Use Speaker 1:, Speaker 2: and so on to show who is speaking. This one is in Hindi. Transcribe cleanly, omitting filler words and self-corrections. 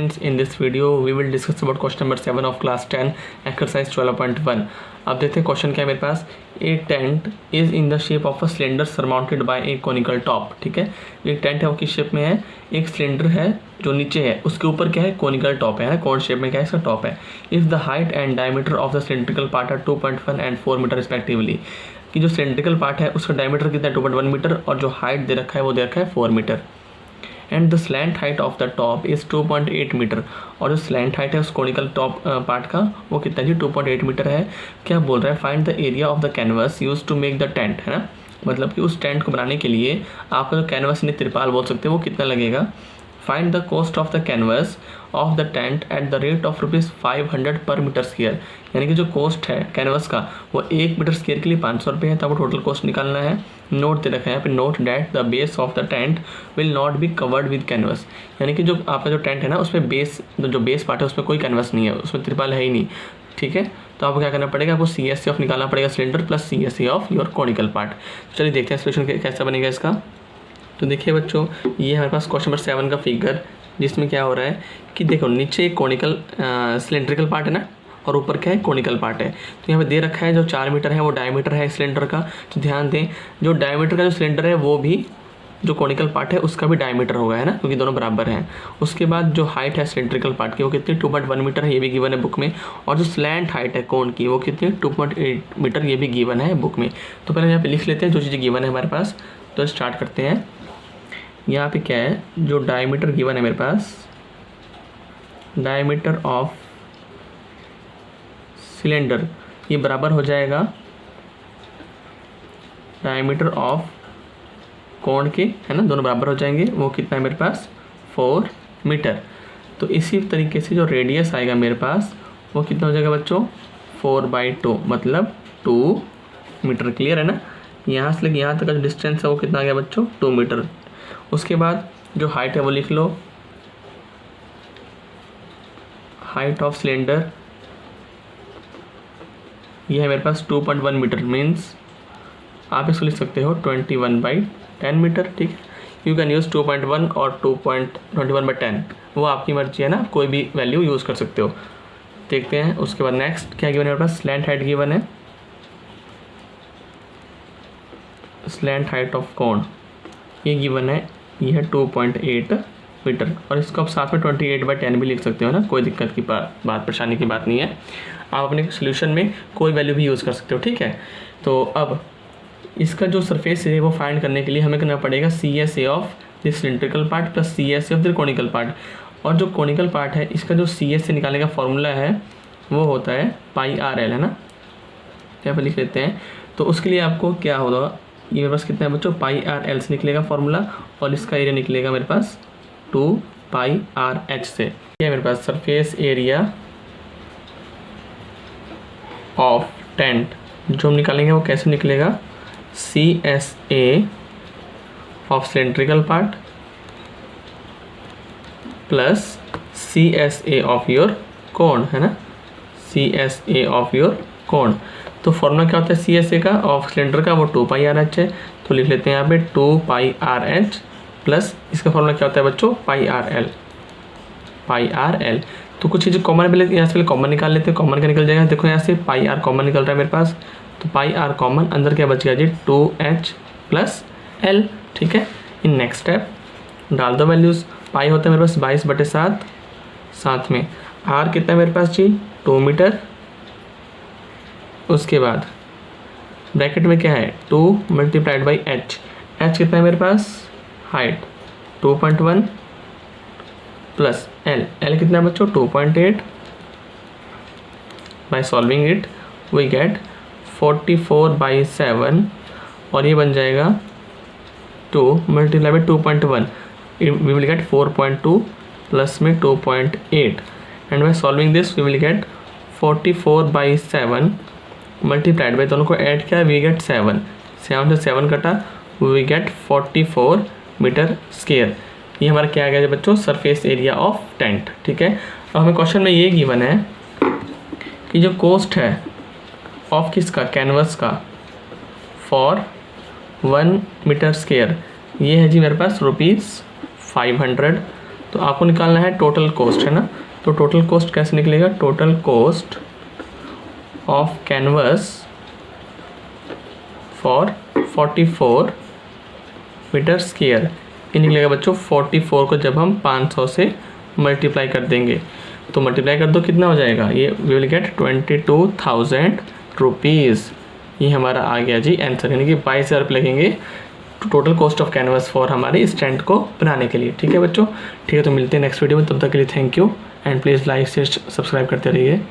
Speaker 1: students, in this video we will discuss about question number 7 of class 10 exercise 12.1. अब देखते हैं क्वेश्चन क्या है मेरे पास. A tent is in the shape of a cylinder surmounted by a conical top. ठीक है, एक टेंट है वो किस शेप में है, एक सिलेंडर है जो नीचे है, उसके ऊपर क्या है, कोनिकल टॉप है, कौन शेप में क्या है, इसका टॉप है. If the height and diameter of the cylindrical part are 2.1 and 4 metre respectively. कि जो सिलेंड्रिकल पार्ट है उसका डायमीटर कितना है 2.1 मीटर और जो हाइट दे रखा है वो दे रखा है 4 metre. And the slant height of the top is 2.8 metre. और जो स्लैंट हाइट है उस कोनिकल टॉप पार्ट का वो कितना जी 2.8 मीटर है. क्या बोल रहा है, find the area of the canvas use to make the tent, है ना. मतलब कि उस टेंट को बनाने के लिए आपका जो कैनवस ने तिरपाल बोल सकते हैं वो कितना लगेगा. Find the cost of the canvas of the tent at the rate of ₹500 पर मीटर स्क्वायर. यानी कि जो कॉस्ट है कैनवस का वो 1 मीटर स्क्वायर के लिए 500 रुपये है, तब वो टोटल कॉस्ट निकालना है. नोट दे रखा है यहाँ पे, note that the base of the tent will not be covered with canvas. यानी कि जो आपका जो टेंट है ना उसमें बेस, जो बेस पार्ट है उसमें कोई कैनवस नहीं है, उसमें तिरपाल है ही नहीं. ठीक है, तो आपको क्या करना पड़ेगा, आपको CSA ऑफ निकालना पड़ेगा cylinder plus CSA of your conical part. चलिए देखते हैं सोल्यूशन कैसा बनेगा इसका. तो देखिए बच्चों, ये हमारे पास क्वेश्चन नंबर 7 का फिगर, जिसमें क्या हो रहा है कि देखो नीचे एक कोनिकल सिलेंड्रिकल पार्ट है ना और ऊपर क्या है, कोनिकल पार्ट है. तो यहाँ पे दे रखा है जो 4 मीटर है वो डायमीटर है सिलेंडर का. तो ध्यान दें, जो डायमीटर का जो सिलेंडर है वो भी जो कोनिकल पार्ट है उसका भी डायमीटर होगा, है ना, क्योंकि दोनों बराबर हैं. उसके बाद जो हाइट है सिलेंड्रिकल पार्ट की वो कितनी 2.1 मीटर है, ये भी गिवन है बुक में. और जो स्लैंट हाइट है कोन की वो कितनी 2.8 मीटर, ये भी गिवन है बुक में. तो पहले यहाँ पे लिख लेते हैं जो चीज़ें गिवन है हमारे पास. तो स्टार्ट करते हैं. यहाँ पे क्या है, जो डायमीटर गिवन है मेरे पास, डायमीटर ऑफ सिलेंडर ये बराबर हो जाएगा डायमीटर ऑफ कोण के, है ना, दोनों बराबर हो जाएंगे. वो कितना है मेरे पास 4 मीटर. तो इसी तरीके से जो रेडियस आएगा मेरे पास वो कितना हो जाएगा बच्चों 4/2, मतलब 2 मीटर. क्लियर है ना. यहाँ से लेकर यहाँ तक का जो डिस्टेंस है वो कितना आ गया बच्चों 2 मीटर. उसके बाद जो हाइट है वो लिख लो, हाइट ऑफ सिलेंडर ये है मेरे पास 2.1 मीटर, मीन्स आप इसको लिख सकते हो 21/10 मीटर. ठीक है, यू कैन यूज़ 2.1 और 21/10, वो आपकी मर्जी है ना, कोई भी वैल्यू यूज़ कर सकते हो. देखते हैं उसके बाद नेक्स्ट क्या गिवन है मेरे पास, स्लैंट हाइट गिवन है. स्लैंट हाइट ऑफ कोण ये गिवन है, ये है 2.8 मीटर. और इसको आप साथ में 28/10 भी लिख सकते हो ना, कोई दिक्कत की बात परेशानी की बात नहीं है. आप अपने सोल्यूशन में कोई वैल्यू भी यूज़ कर सकते हो. ठीक है, तो अब इसका जो सरफेस है वो फाइंड करने के लिए हमें करना पड़ेगा CSA of the cylindrical part plus CSA of the conical part. और जो कोनिकल पार्ट है इसका जो CSA निकालने का फॉर्मूला है वो होता है πRL, है ना. यहाँ पर लिख लेते हैं. तो उसके लिए आपको क्या होगा, ये मेरे पास कितना है बच्चों πRL से निकलेगा फॉर्मूला, और इसका एरिया निकलेगा मेरे पास 2πRH से. ये मेरे पास सरफेस एरिया ऑफ टेंट जो हम निकालेंगे वो कैसे निकलेगा, CSA of cylindrical part plus CSA of your कोण, है ना, CSA ऑफ योर कोण. तो फॉर्मूला क्या होता है CSA का ऑफ सिलेंडर का, वो 2πRH है. तो लिख लेते हैं यहाँ पे 2πRH प्लस इसका फॉर्मूला क्या होता है बच्चों πRL. तो कुछ चीज़ें कॉमन पहले यहाँ से पहले कॉमन निकाल लेते हैं. कॉमन का निकल जाएगा, देखो यहाँ से πR कॉमन निकल रहा है मेरे पास. तो πR कॉमन, अंदर क्या बच गया जी 2H प्लस L. ठीक है, इन नेक्स्ट स्टेप डाल दो वैल्यूज़. पाई होता है मेरे पास 22/7, साथ में R कितना है मेरे पास जी 2 मीटर. उसके बाद ब्रैकेट में क्या है 2 × H. H कितना है मेरे पास हाइट 2.1 प्लस L कितना है बच्चों 2.8. By solving it we get 44/7 और ये बन जाएगा 2 × 2.1, वी विल गेट 4.2 प्लस में 2.8. And by solving this we will get 44/7 multiplied by, दोनों को ऐड किया वी गेट 7 से 7 कटा, वी गेट 44 मीटर स्क्वायर. ये हमारा क्या आ गया बच्चों सरफेस एरिया ऑफ टेंट. ठीक है, अब हमें क्वेश्चन में ये गिवन है कि जो कॉस्ट है ऑफ किसका, कैनवस का, फॉर 1 मीटर स्क्वायर ये है जी मेरे पास ₹500. तो आपको निकालना है टोटल कॉस्ट, है ना। तो टोटल कॉस्ट कैसे निकलेगा, total cost of canvas for 44 metre square, ये निकलेगा बच्चों 44 को जब हम 500 से मल्टीप्लाई कर देंगे, तो मल्टीप्लाई कर दो कितना हो जाएगा, ये वी विल गेट 22,000 रुपीज़। ये हमारा आ गया जी आंसर, यानी कि 22,000 रुपये लगेंगे total cost of canvas for हमारे स्टैंड को बनाने के लिए। ठीक है बच्चों, ठीक है, तो मिलते हैं नेक्स्ट वीडियो में, तब तक के लिए thank you and please like share subscribe करते रहिए।